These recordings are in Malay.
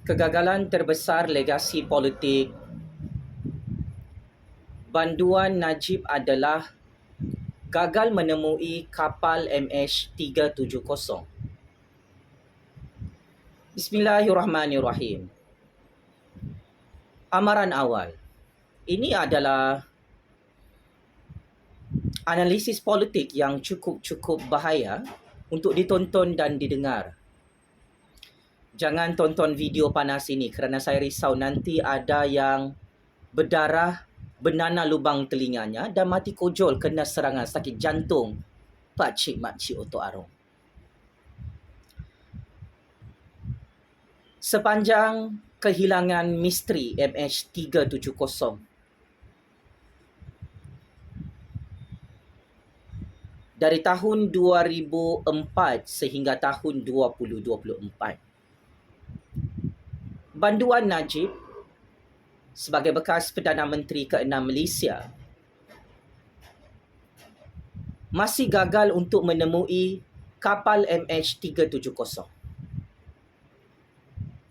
Kegagalan terbesar legasi politik Banduan Najib adalah gagal menemui kapal MH370. Bismillahirrahmanirrahim. Amaran awal. Ini adalah analisis politik yang cukup bahaya untuk ditonton dan didengar. Jangan tonton video panas ini kerana saya risau nanti ada yang berdarah, bernanah lubang telinganya dan mati kojol kena serangan sakit jantung pakcik-makcik otok arung. Sepanjang kehilangan misteri MH370, dari tahun 2004 sehingga tahun 2024, Banduan Najib sebagai bekas Perdana Menteri ke-6 Malaysia masih gagal untuk menemui kapal MH370.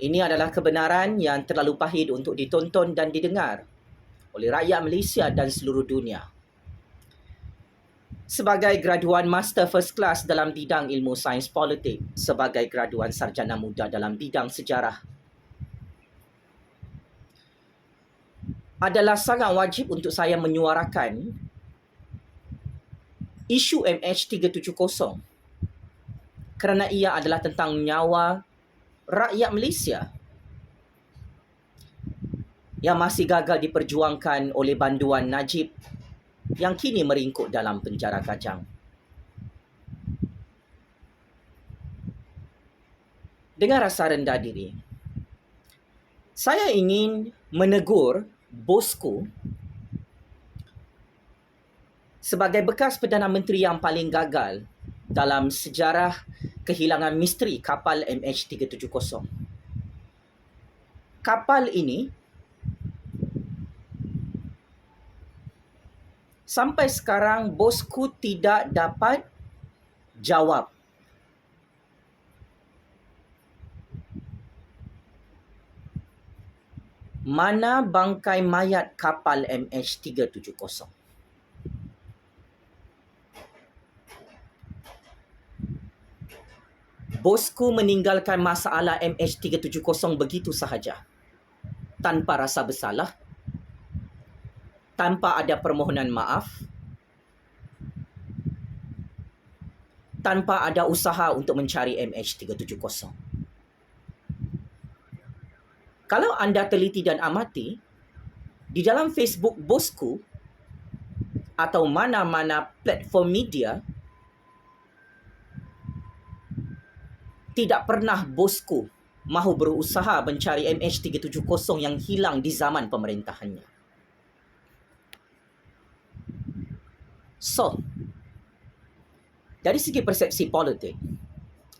Ini adalah kebenaran yang terlalu pahit untuk ditonton dan didengar oleh rakyat Malaysia dan seluruh dunia. Sebagai graduan Master First Class dalam bidang ilmu sains politik, sebagai graduan sarjana muda dalam bidang sejarah, adalah sangat wajib untuk saya menyuarakan isu MH370 kerana ia adalah tentang nyawa rakyat Malaysia yang masih gagal diperjuangkan oleh Banduan Najib yang kini meringkuk dalam penjara Kajang. Dengan rasa rendah diri, saya ingin menegur bosku sebagai bekas Perdana Menteri yang paling gagal dalam sejarah kehilangan misteri kapal MH370. Kapal ini sampai sekarang bosku tidak dapat jawab mana bangkai mayat kapal MH370. Bosku meninggalkan masalah MH370 begitu sahaja, tanpa rasa bersalah, tanpa ada permohonan maaf, tanpa ada usaha untuk mencari MH370. Kalau anda teliti dan amati, di dalam Facebook bosku atau mana-mana platform media, tidak pernah bosku mahu berusaha mencari MH370 yang hilang di zaman pemerintahannya. So, dari segi persepsi politik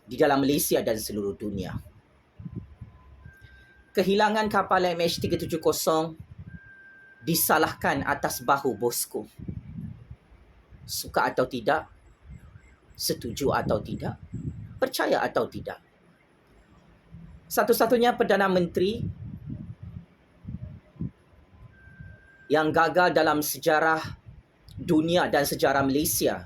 di dalam Malaysia dan seluruh dunia, kehilangan kapal MH370 disalahkan atas bahu bosku. Suka atau tidak, setuju atau tidak, percaya atau tidak, satu-satunya Perdana Menteri yang gagal dalam sejarah dunia dan sejarah Malaysia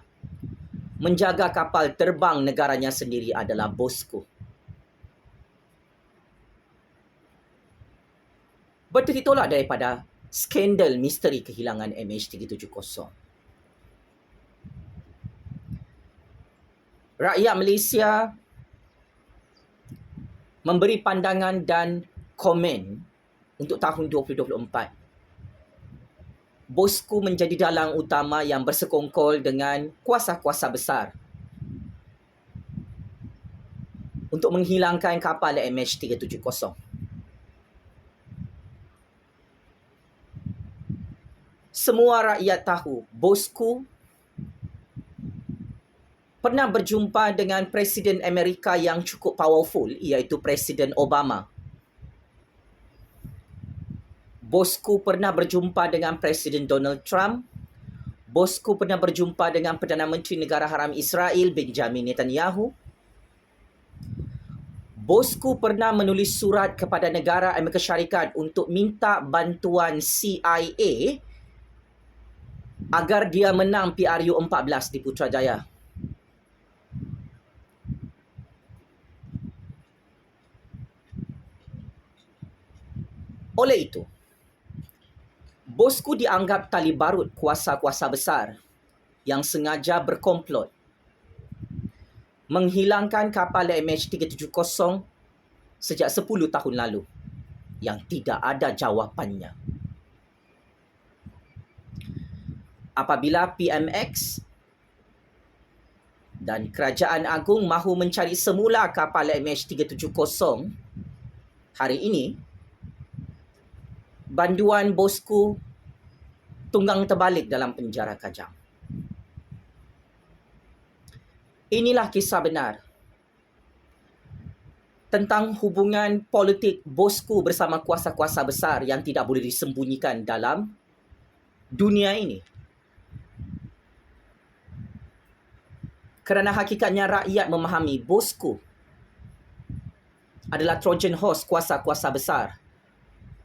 menjaga kapal terbang negaranya sendiri adalah bosku. Bertitik tolak daripada skandal misteri kehilangan MH370. Rakyat Malaysia memberi pandangan dan komen untuk tahun 2024. Bosku menjadi dalang utama yang bersekongkol dengan kuasa-kuasa besar untuk menghilangkan kapal MH370. Semua rakyat tahu bosku pernah berjumpa dengan Presiden Amerika yang cukup powerful, iaitu Presiden Obama. Bosku pernah berjumpa dengan Presiden Donald Trump. Bosku pernah berjumpa dengan Perdana Menteri Negara Haram Israel, Benjamin Netanyahu. Bosku pernah menulis surat kepada negara Amerika Syarikat untuk minta bantuan CIA agar dia menang PRU 14 di Putrajaya. Oleh itu, bosku dianggap tali barut kuasa-kuasa besar yang sengaja berkomplot menghilangkan kapal MH370 sejak 10 tahun lalu yang tidak ada jawapannya. Apabila PMX dan Kerajaan Agung mahu mencari semula kapal MH370 hari ini, banduan bosku tunggang terbalik dalam penjara Kajang. Inilah kisah benar tentang hubungan politik bosku bersama kuasa-kuasa besar yang tidak boleh disembunyikan dalam dunia ini. Kerana hakikatnya rakyat memahami bosku adalah Trojan horse kuasa-kuasa besar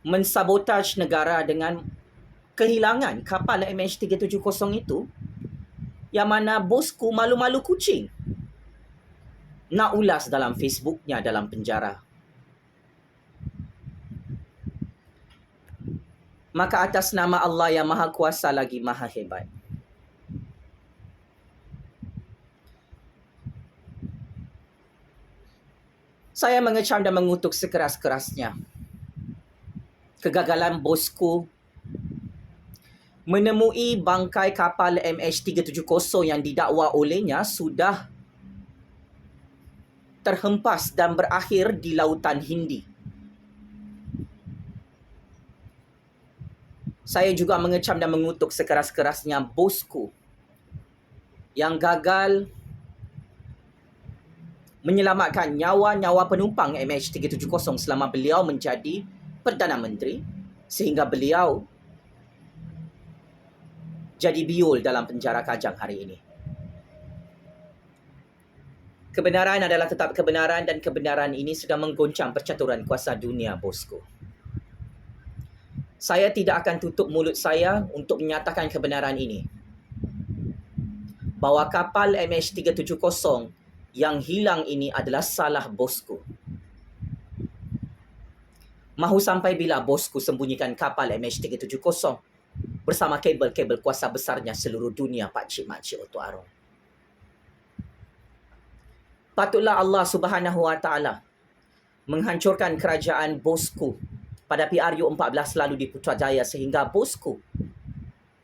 mensabotaj negara dengan kehilangan kapal MH370 itu, yang mana bosku malu-malu kucing nak ulas dalam Facebooknya dalam penjara. Maka atas nama Allah yang Maha Kuasa lagi Maha Hebat, saya mengecam dan mengutuk sekeras-kerasnya kegagalan bosku menemui bangkai kapal MH370 yang didakwa olehnya sudah terhempas dan berakhir di Lautan Hindi. Saya juga mengecam dan mengutuk sekeras-kerasnya bosku yang gagal menyelamatkan nyawa-nyawa penumpang MH370 selama beliau menjadi Perdana Menteri, sehingga beliau jadi biol dalam penjara Kajang hari ini. Kebenaran adalah tetap kebenaran dan kebenaran ini sedang menggoncang percaturan kuasa dunia, bosku. Saya tidak akan tutup mulut saya untuk menyatakan kebenaran ini. Bahawa kapal MH370 yang hilang ini adalah salah bosku. Mahu sampai bila bosku sembunyikan kapal MH370 bersama kabel-kabel kuasa besarnya seluruh dunia, pakcik-makcik Oto Arong? Patutlah Allah Subhanahu Wa Taala menghancurkan kerajaan bosku pada PRU 14 lalu di Putrajaya sehingga bosku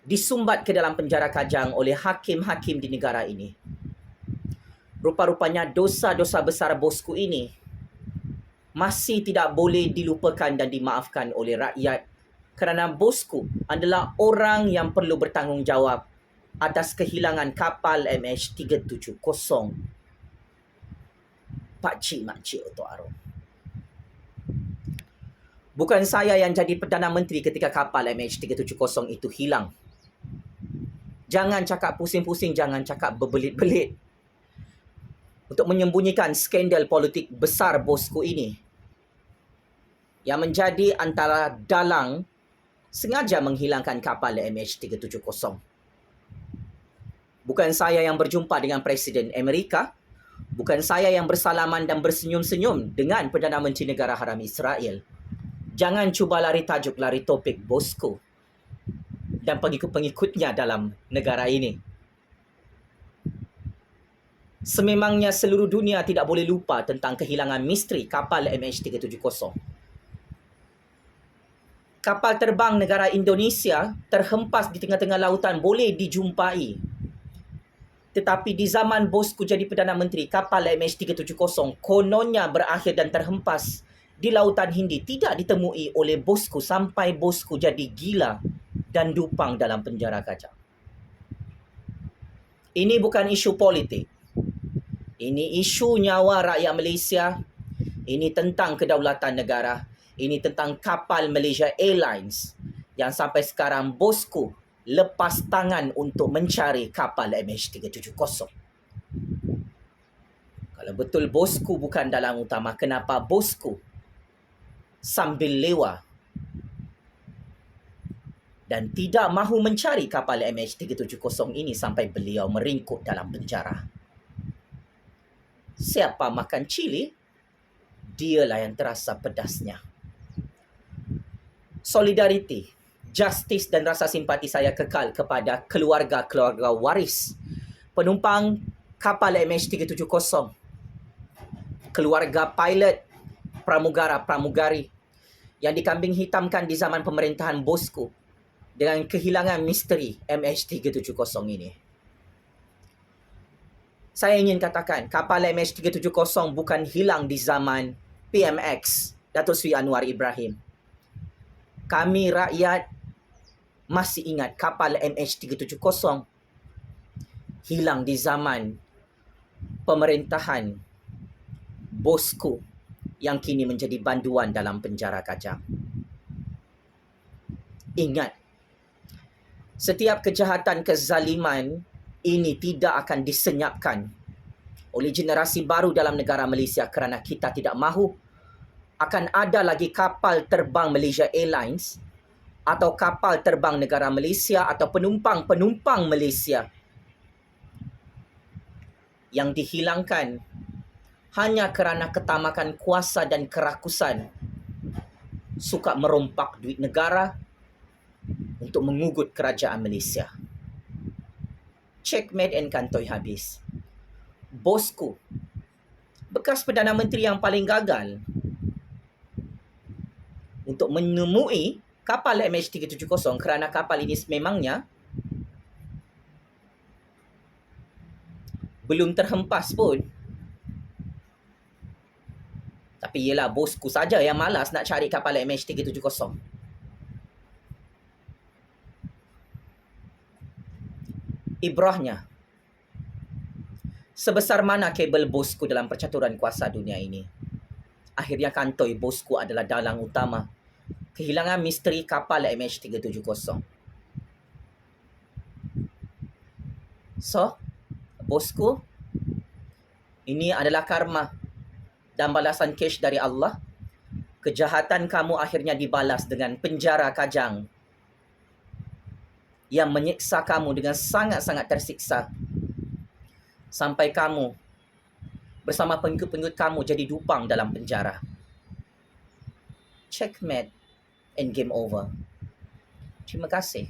disumbat ke dalam penjara Kajang oleh hakim-hakim di negara ini. Rupa-rupanya dosa-dosa besar bosku ini masih tidak boleh dilupakan dan dimaafkan oleh rakyat, kerana bosku adalah orang yang perlu bertanggungjawab atas kehilangan kapal MH370. Pakcik-makcik Oto Arong. Bukan saya yang jadi Perdana Menteri ketika kapal MH370 itu hilang. Jangan cakap pusing-pusing, jangan cakap berbelit-belit untuk menyembunyikan skandal politik besar bosku ini yang menjadi antara dalang sengaja menghilangkan kapal MH370. Bukan saya yang berjumpa dengan Presiden Amerika, bukan saya yang bersalaman dan bersenyum-senyum dengan Perdana Menteri Negara Haram Israel. Jangan cuba lari tajuk, lari topik bosku dan pengikut-pengikutnya dalam negara ini. Sememangnya seluruh dunia tidak boleh lupa tentang kehilangan misteri kapal MH370. Kapal terbang negara Indonesia terhempas di tengah-tengah lautan boleh dijumpai. Tetapi di zaman bosku jadi Perdana Menteri, kapal MH370 kononnya berakhir dan terhempas di Lautan Hindi, tidak ditemui oleh bosku sampai bosku jadi gila dan dupang dalam penjara Kajang. Ini bukan isu politik. Ini isu nyawa rakyat Malaysia. Ini tentang kedaulatan negara. Ini tentang kapal Malaysia Airlines yang sampai sekarang bosku lepas tangan untuk mencari kapal MH370. Kalau betul bosku bukan dalang utama, kenapa bosku sambil lewa dan tidak mahu mencari kapal MH370 ini sampai beliau meringkuk dalam penjara? Siapa makan cili, dialah yang terasa pedasnya. Solidariti, justice dan rasa simpati saya kekal kepada keluarga-keluarga waris penumpang kapal MH370, keluarga pilot, pramugara-pramugari yang dikambing hitamkan di zaman pemerintahan bosku dengan kehilangan misteri MH370 ini. Saya ingin katakan, kapal MH370 bukan hilang di zaman PMX, Datuk Seri Anwar Ibrahim. Kami rakyat masih ingat kapal MH370 hilang di zaman pemerintahan bosku yang kini menjadi banduan dalam penjara Kajang. Ingat, setiap kejahatan kezaliman ini tidak akan disenyapkan oleh generasi baru dalam negara Malaysia kerana kita tidak mahu akan ada lagi kapal terbang Malaysia Airlines atau kapal terbang negara Malaysia atau penumpang-penumpang Malaysia yang dihilangkan hanya kerana ketamakan kuasa dan kerakusan, suka merompak duit negara untuk mengugut kerajaan Malaysia. Checkmate and kantoi habis. Bosku, bekas Perdana Menteri yang paling gagal untuk menemui kapal MH370 kerana kapal ini sememangnya belum terhempas pun. Tapi ialah bosku saja yang malas nak cari kapal MH370. Ibrahnya, sebesar mana kabel bosku dalam percaturan kuasa dunia ini? Akhirnya kantoi bosku adalah dalang utama kehilangan misteri kapal MH370. So, bosku, ini adalah karma dan balasan cash dari Allah. Kejahatan kamu akhirnya dibalas dengan penjara Kajang yang menyiksa kamu dengan sangat-sangat tersiksa sampai kamu bersama pengikut-pengikut kamu jadi dupang dalam penjara. Checkmate and game over. Terima kasih.